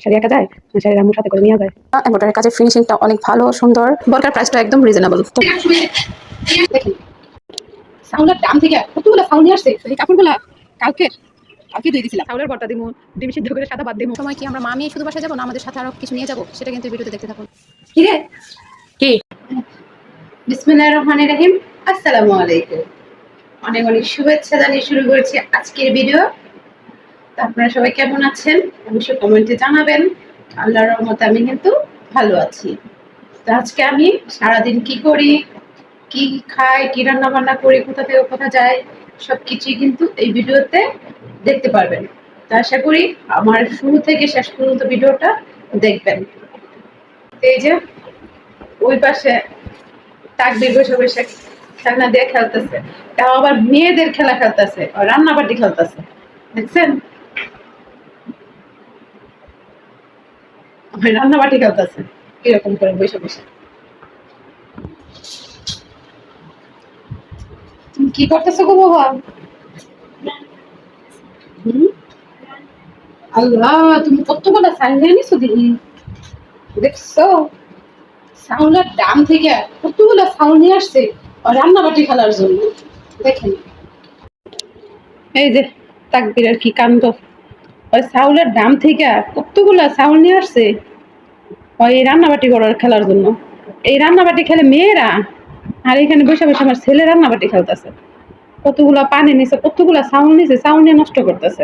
শাড়ি একা যায়, শাড়ির আম্মুর সাথে করে নিয়ে যায়। এমব্রয়ডারি কাজের ফিনিশিংটা অনেক ভালো, সুন্দর, বরকার প্রাইসটা একদম রিজনেবল। তো দেখেন সাউন্ডের দাম থেকে কতগুলো সাউন্ড নিয়ে আসছে। এই কাপড়গুলা কালকে কালকে দিয়ে দিয়েছিলাম। চাউলের বর্তা দিমু, ডিম সিদ্ধ করে সাদা ভাত দিমু। সময় কি আমরা মা মেয়ে শুধু বাসায় যাবো না আমাদের সাথে আরো কিছু নিয়ে যাবো, সেটা কিন্তু ভিডিওতে দেখতে থাকুন। কি রে কি বিসমিল্লাহির রহমানির রহিম। আসসালামু আলাইকুম। অনেক অনেক শুভেচ্ছা জানিয়ে শুরু করেছি আজকের ভিডিও। তো আপনারা সবাই কেমন আছেন অবশ্যই কমেন্টে জানাবেন। আল্লাহর রহমতে আমি কিন্তু ভালো আছি। তো আজকে আমি সারাদিন কি করি, কি খাই, কি রান্না বান্না করি, কোথা থেকে কোথা যাই, সবকিছুই কিন্তু এই ভিডিওতে দেখতে পারবেন। তো আশা করি আমার শুরু থেকে শেষ পর্যন্ত ভিডিওটা দেখবেন। এই যে ওই পাশে তাকবীর বসে বসে খেলনা দিয়ে খেলতেছে, তাও আবার মেয়েদের খেলা খেলতেছে, রান্নাবাটি খেলতেছে, দেখছেন রান্নাবাটি খেলতেছে কিরকম করে বসে বসে। তুমি কি করতেছো গো বাবা? হুম? আল্লাহ, তুমি কতগুলো সাইন জানিস দিদি, দেখছো সাউন্ডের দাম থেকে কতগুলো সাউন্ড নিয়ে আসছে রান্নাবাটি খেলার জন্য। দেখেন এই যে তাকবীরের কি কাণ্ড, ওই সাউন্ডের দাম থেকে কতগুলো সাউন্ড নিয়ে আসছে ওই রান্নাবাটি করার খেলার জন্য। এই রান্নাবাটি খেলে মেয়েরা, আর এখানে বসে বসে আমার ছেলে রান্নাবাটি খেলতেছে। কতগুলা পানি নিছে, কতগুলা সাউন্ড নিছে, সাউন্ড নিয়ে নষ্ট করতেছে।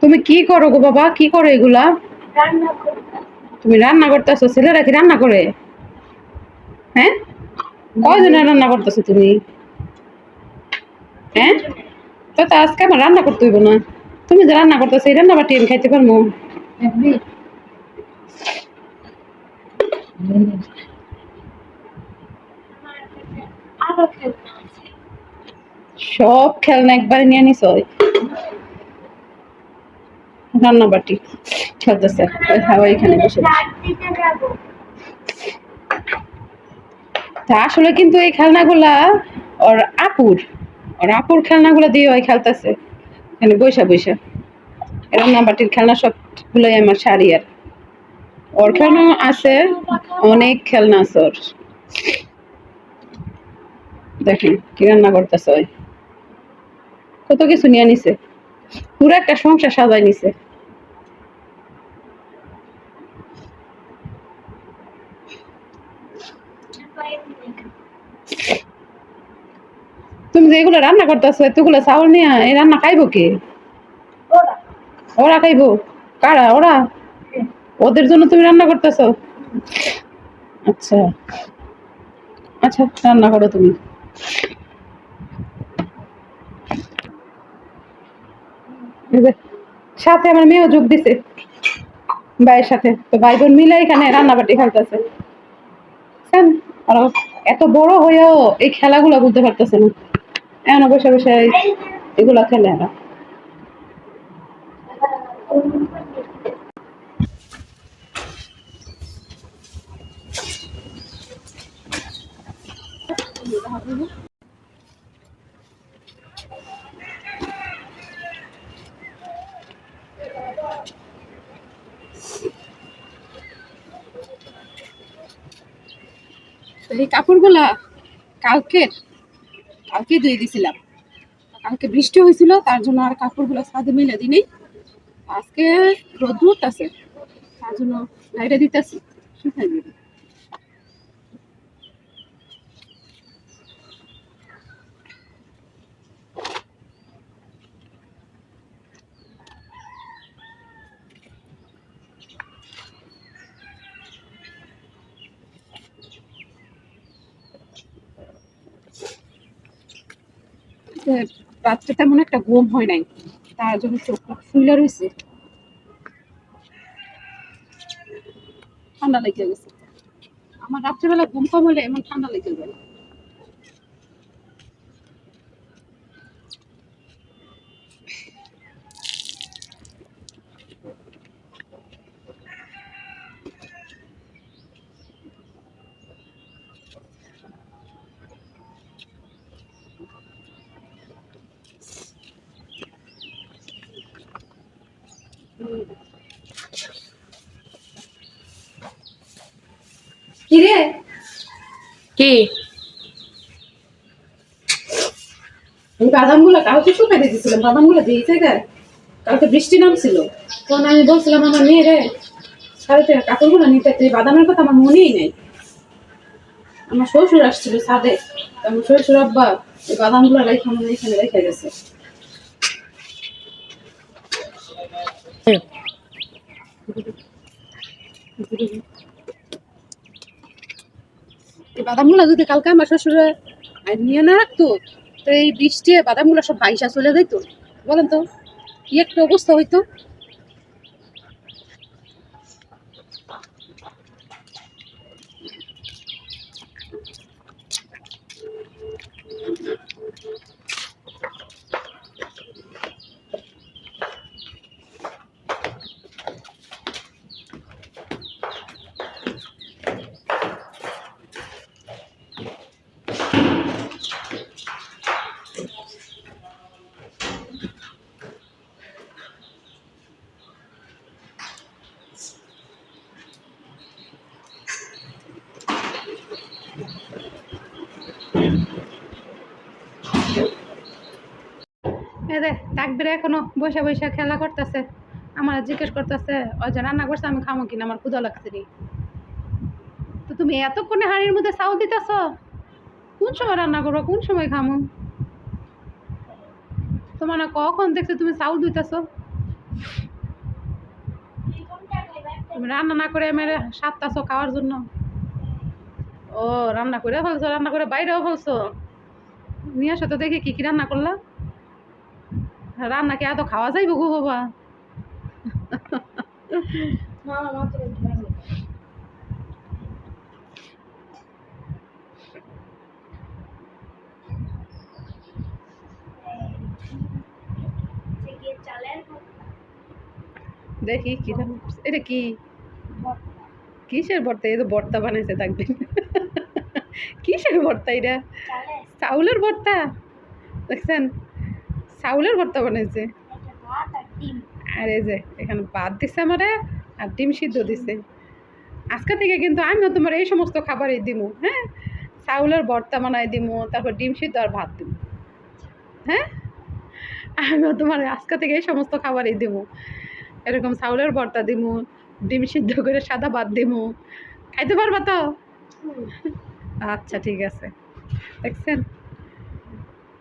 তুমি কি করো গো বাবা, কি করো এগুলা? তুমি রান্না করতেছো, ছেলেরা কি রান্না করে? হ্যাঁ, কয়জনে রান্না করতেছো তুমি? হ্যাঁ, তো তো আজকে আমার রান্না করতে হইব না। তুমি যে রান্না করতেছো এই রান্না বাটি আমি খাইতে পারবো? সব খেলনা একবারে নিয়ে নিছ, রান্না বাটি খেলতেছে হাওয়া এখানে বসে। তা আসলে কিন্তু এই খেলনাগুলা ওর আপুর, ওর আপুর খেলনাগুলা দিয়ে ওই খেলতেছে এখানে বৈশা বৈশা। রান্না বাটির খেলনা সবগুলোই আমার শাড়ি। আর ওর খেলনা আছে, অনেক খেলনা আছে ওর। দেখেন কি রান্না করতেছে, ওই কত কিছু নিয়ে নিছে, পুরো একটা সংসার সাজাই নিছে। তুমি যে এগুলো রান্না করতেছো এতগুলো চাউল নিয়ে, এই রান্না খাইবো কে? ওরা খাইবো? কারা ওরা? ওদের জন্য তুমি রান্না করতেছো? আচ্ছা আচ্ছা, রান্না করো তুমি। এই যে সাথে আমার মেয়েও যোগ দিছে ভাইয়ের সাথে, তো ভাই বোন মিলে এখানে রান্নাবাটি খেলতেছে। আর এত বড় হয়েও এই খেলাগুলো বুঝতে পারতেছে না, এমন বসে বসে এগুলা খেলে এরা। এই কাপড়গুলা কালকে কালকে ধুয়ে দিছিলাম। কালকে বৃষ্টি হয়েছিল তার জন্য আর কাপড়গুলো ছাদে মেলে দিই নেই। আজকে রোদ্র উঠতেছে তার জন্য বাইরে দিতেছি, শুকাই দিবি। রাত্রে তেমন একটা ঘুম হয় নাই, তার জন্য চোখটা ফুলে রয়েছে, ঠান্ডা লেগে গেছে। আমার রাত্রেবেলা ঘুম কম হলে এমন ঠান্ডা লেগে যায়। এই বাদামগুলো কালকে শুকাই দিয়েছিলাম, বাদামগুলো দিয়ে জায়গায় কালকে বৃষ্টি নামছিল, তখন আমি বলছিলাম আমার মেয়েরে ছাদে থেকে কাপড়গুলো নিতে, এই বাদামের কথা আমার মনেই নেই। আমার শ্বশুর আসছিল ছাদে, আমার শ্বশুর আব্বা এই বাদামগুলো রেখে আমার এখানে রেখে গেছে। এই বাদামগুলো যদি কালকে আমার শ্বশুরে নিয়ে না রাখতো, তো এই বৃষ্টি বাদামগুলো সব ভাইসা চলে যেত। বলেন তো কি একটা অবস্থা হইতো। তাকবির এখনো বসে বসে খেলা করতেছে, আমার জিজ্ঞেস করতেছে ওই যে রান্না করছে আমি খামো কিনা, আমার ক্ষুধা লাগছে রে। তো তুমি এতক্ষণে হাড়ির মধ্যে চাউল দিতেছ, কোন সময় রান্না করবো, কোন সময় খামো? তোমার না কখন দেখছো তুমি চাউল দিতেছ? তুমি রান্না না করে মেরে সাতটাছো খাওয়ার জন্য। ও রান্না করে ফেলছো, রান্না করে বাইরেও ফেলছো। নিয়ে আসো তো দেখি কি কি রান্না করলা। রান্না কি এত খাওয়া যাইব গো বাবা? দেখি কি এটা কি কিসের ভর্তা? এই তো ভর্তা বানাইছে থাকবে। কিসের ভর্তা এটা? চাউলের ভর্তা দেখছেন, চাউলের ভর্তা বানাইছে। আর এই যে এখানে ভাত দিছে আমারে, আর ডিম সিদ্ধ দিছে। আজকে থেকে কিন্তু আমিও তোমার এই সমস্ত খাবারই দিমু। হ্যাঁ, চাউলের ভর্তা বানাই দিমু, তারপর ডিম সিদ্ধ আর ভাত দিমু। হ্যাঁ, আমিও তোমার আজকে থেকে এই সমস্ত খাবারই দিমু। এরকম চাউলের ভর্তা দিমু, ডিম সিদ্ধ করে সাদা ভাত দিমু। খাইতে পারবা তো? আচ্ছা ঠিক আছে, দেখছেন।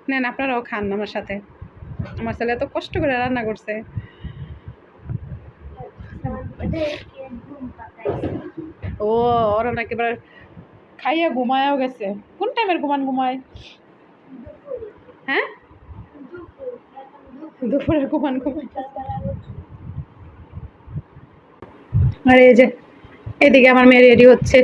নেন আপনারাও খান আমার সাথে। আমার ছেলে এত কষ্ট করে রান্না করছে। ও ওরা নাকি এবার খাইয়া ঘুমায়ও গেছে। কোন টাইমের ঘুমায়? হ্যাঁ, দুপুরের ঘুমায়। আর এই যে এদিকে আমার মেয়ে রেডি হচ্ছে।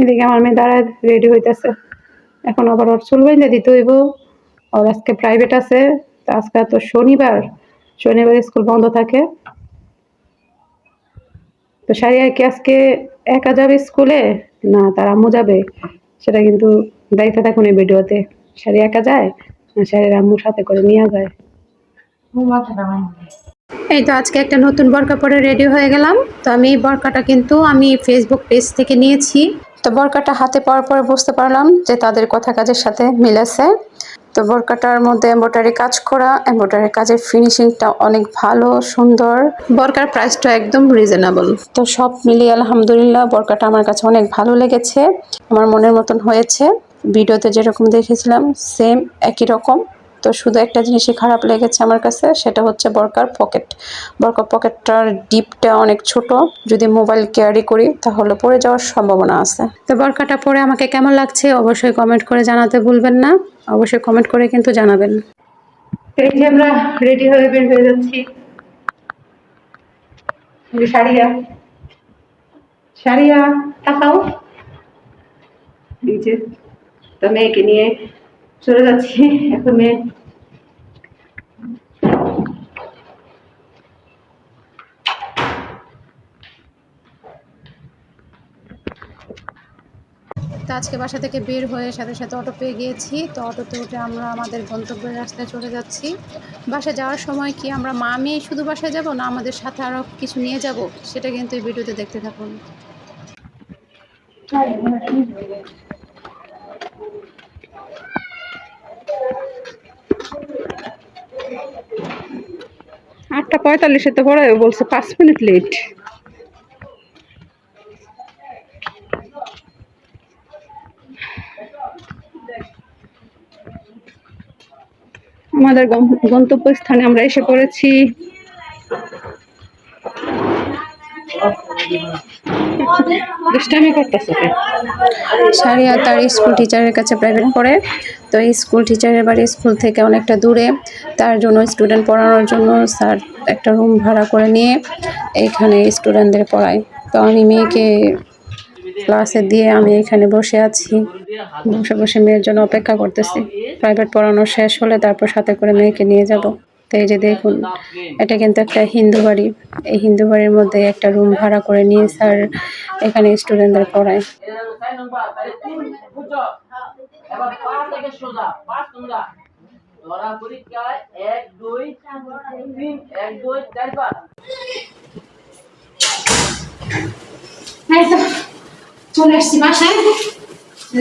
এদিকে আমার মেয়ে দাঁড়ায় রেডি হইতেছে। এখন আবার ওর চুল বাইন্ধে দিতে হইব। ওর আজকে প্রাইভেট আছে, তো আজকে তো শনিবার, শনিবার স্কুল বন্ধ থাকে। তো সারিয়া কি আজকে একা যাবে স্কুলে, না তার আম্মু যাবে, সেটা কিন্তু দায়িত্ব থাকুন এই ভিডিওতে। সারি একা যায় না সারির আম্মুর সাথে করে নিয়ে যায়। এই তো আজকে একটা নতুন বোরকা পরে রেডি হয়ে গেলাম। তো আমি এই বোরকাটা কিন্তু আমি ফেসবুক পেজ থেকে নিয়েছি। তো বোরকাটা হাতে পাওয়ার পরে বুঝতে পারলাম যে তাদের কথা কাজের সাথে মিলেছে। তো বোরকাটার মধ্যে এমব্রয়ডারি কাজ করা, এমব্রয়ডারি কাজের ফিনিশিংটা অনেক ভালো সুন্দর, বোরকার প্রাইসটা একদম রিজনেবল। তো সব মিলিয়ে আলহামদুলিল্লাহ বোরকাটা আমার কাছে অনেক ভালো লেগেছে, আমার মনের মতন হয়েছে। ভিডিওতে যেরকম দেখেছিলাম সেম একই রকম। তো শুধু একটা জিনিসই খারাপ লেগেছে আমার কাছে, সেটা হচ্ছে বোরকার পকেট। বোরকার পকেটটার ডিপটা অনেক ছোট, যদি মোবাইল ক্যারি করি তাহলে পড়ে যাওয়ার সম্ভাবনা আছে। তো বোরকাটা পরে আমাকে কেমন লাগছে অবশ্যই কমেন্ট করে জানাতে ভুলবেন না, অবশ্যই কমেন্ট করে কিন্তু জানাবেন। এই যে আমরা রেডি হয়ে বের হয়ে যাচ্ছি। সারিয়া সারিয়া তাকাও, এই যে তো মেয়েকে নিয়ে চলে যাচ্ছি এখন। মেয়ে তো আজকে বাসা থেকে বের হয়ে সাথে সাথে অটো পেয়ে গিয়েছি। তো অটোতে উঠে আমরা আমাদের গন্তব্যের রাস্তায় চলে যাচ্ছি। বাসায় যাওয়ার সময় কি আমরা মা মেয়ে শুধু বাসায় যাব, না আমাদের সাথে আরও কিছু নিয়ে যাব, সেটা কিন্তু এই ভিডিওতে দেখতে থাকুন। 8:45 তো পড়ায়, বলছে 5 মিনিট লেট। আমাদের গন্তব্যস্থানে আমরা এসে পড়েছি। দুষ্টামি করতেছে। সারিয়া তার স্কুল টিচারের কাছে প্রাইভেট পড়ে। তো এই স্কুল টিচারের বাড়ি স্কুল থেকে অনেকটা দূরে। তার জন্য স্টুডেন্ট পড়ানোর জন্য স্যার একটা রুম ভাড়া করে নিয়ে এইখানে স্টুডেন্টদের পড়ায়। তো আমি মেয়েকে ক্লাসে দিয়ে আমি এখানে বসে আছি। বসে বসে মেয়ের জন্য অপেক্ষা করতেছি। প্রাইভেট পড়ানো শেষ হলে তারপর সাথে করে মেয়েকে নিয়ে যাব। তো এই যে দেখুন, এটা কিন্তু একটা হিন্দু বাড়ি। এই হিন্দু বাড়ির মধ্যে একটা রুম ভাড়া করে নিয়ে স্যার এখানে স্টুডেন্টদের পড়ায়। চলে আসছি বাসায়,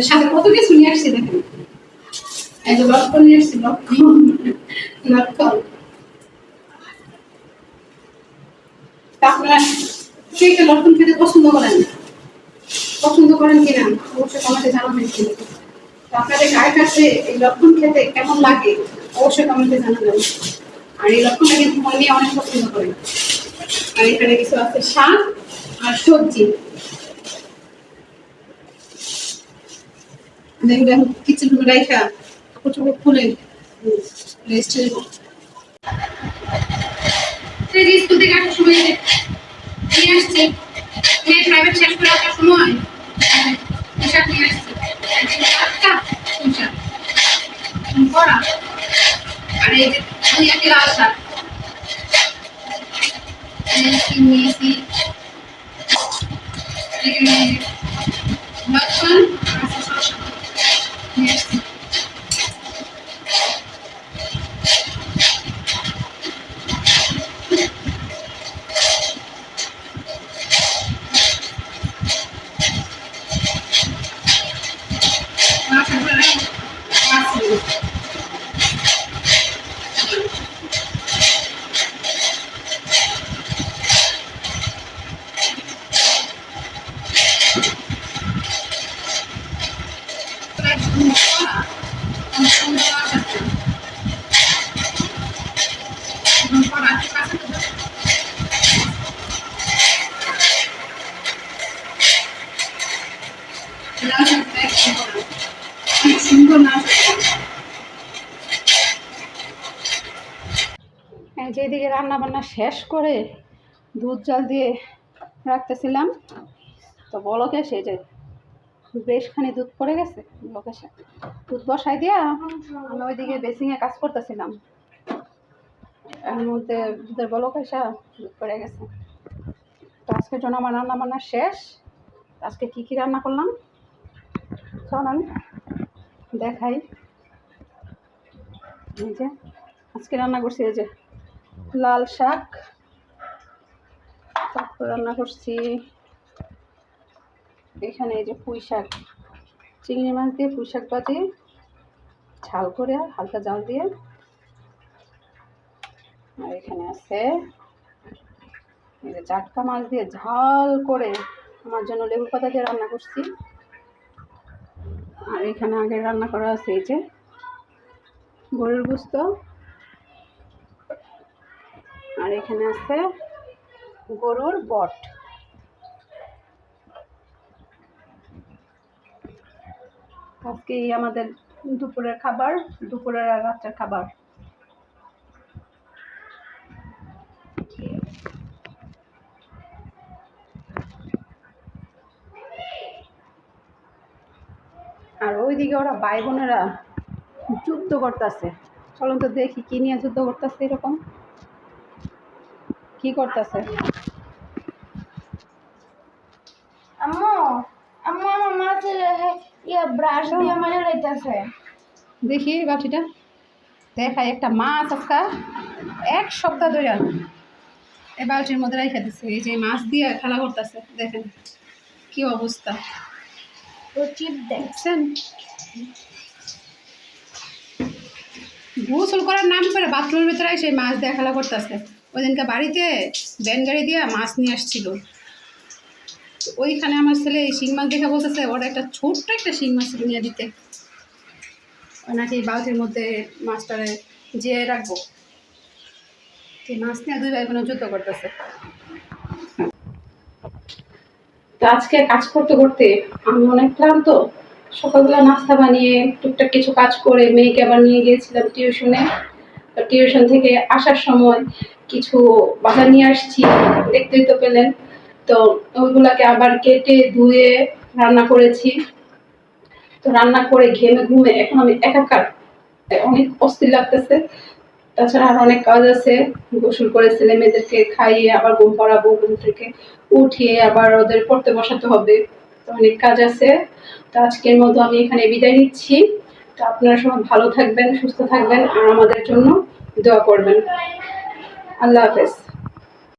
সাথে কত কিছু নিয়ে আসছি দেখেন। এই যে লটকন নিয়ে আসছি, লটকন। আপনারা কে কে লটকন খেতে পছন্দ করেন? পছন্দ করেন কিনা অবশ্যই কমেন্টে জানাবেন। কিন্তু আপনাদের কার কাছে এই লটকন খেতে কেমন লাগে অবশ্যই কমেন্টে জানাবেন। আর এই লটকনটা কিন্তু মনে অনেক পছন্দ করেন। আর এখানে কিছু আছে শাক আর সবজি। দেখবেন কিচেন রুমে রাইখা কাপড় চোপড় খুলে রেস্ট নেব। স্কুল থেকে আসার সময় নিয়ে আসছি, প্রাইভেট শেষ করে আসার সময় পোশাক নিয়ে আসছি, পড়া। আর এই যে আমি একটা লাল শাক নিয়েছি, এখানে লটকন নিয়ে আসছি। যেদিকে রান্না বান্না শেষ করে দুধ জাল দিয়ে রাখতেছিলাম, তো বলক এসে যে বেশখানি দুধ পড়ে গেছে, বলক এসে দুধ বসাই দিয়া আমি ওইদিকে বেসিংয়ে কাজ করতেছিলাম। এর মধ্যে দুধের বলক এসে দুধ পড়ে গেছে। তো আজকের জন্য আমার রান্না বান্না শেষ। আজকে কি কি রান্না করলাম চলেন দেখাই। এই যে আজকে রান্না করছি এই যে লাল শাক, তারপর রান্না করছি এখানে এই যে পুঁই শাক, চিংড়ি মাছ দিয়ে পুঁই শাক ভাজি ঝাল করে হালকা জাল দিয়ে। আর এখানে আছে এই যে টাটকা মাছ দিয়ে ঝাল করে আমার জন্য লেবু পাতা দিয়ে রান্না করছি। আর এখানে আগে রান্না করা আছে এই যে গরুর গোশত। আর এখানে আছে গরুর বট। আজকে আমাদের দুপুরের খাবার, দুপুরের আর রাতের খাবার। আর ওইদিকে ওরা ভাই বোনেরা যুদ্ধ করতেছে। চলুন তো দেখি কি নিয়ে যুদ্ধ করতেছে। এরকম কি করতেছে? আম্মু আম্মু আমার মাছের খাইতেছে। দেখি বাটিটা দেখাই, একটা মাছ আজকা 1 সপ্তাহ ধরে এই বালতির মধ্যে রেখে দিচ্ছে। এই যে মাছ দিয়ে খেলা করতেছে, দেখেন কি অবস্থা, ও চিপ দেয়। দেখছেন? গোসল করার নাম করে বাথরুমের ভিতরে এসে মাছ দিয়ে খেলা করতেছে। ওই দিনকে বাড়িতে ভ্যান গাড়ি দিয়ে মাছ নিয়ে আসছিল, ওইখানে আমার ছেলে এই শিং মাছ দেখে বলতেছে ওরা একটা ছোট্ট একটা শিং মাছ নিয়ে দিতে, নাকি এই বালতির মধ্যে মাছটারে জিয়ে রাখবো। এই মাছ নিয়ে 2 ভাই বোন যুদ্ধ করতেছে। তো আজকে কাজ করতে করতে আমি অনেক ক্লান্ত। সকালবেলা নাস্তা বানিয়ে টুকটাক কিছু কাজ করে মেয়েকে আবার নিয়ে গিয়েছিলাম টিউশনে। তো টিউশন থেকে আসার সময় কিছু বাজার নিয়ে আসছি, দেখতেই তো পেলেন। তো ওইগুলাকে আবার কেটে ধুয়ে রান্না করেছি। তো রান্না করে ঘেমে ঘুমে এখন আমি একাকার, অনেক অস্থির লাগতেছে। তাছাড়া আর অনেক কাজ আছে, গোসল করে ছেলে মেয়েদেরকে খাইয়ে আবার ঘুম পাড়াবো, ঘুম থেকে উঠিয়ে আবার ওদের পড়তে বসাতে হবে। তো অনেক কাজ আছে। তো আজকের মতো আমি এখানে বিদায় নিচ্ছি। তো আপনারা সবাই ভালো থাকবেন, সুস্থ থাকবেন আর আমাদের জন্য দোয়া করবেন। আল্লাহ হাফেজ।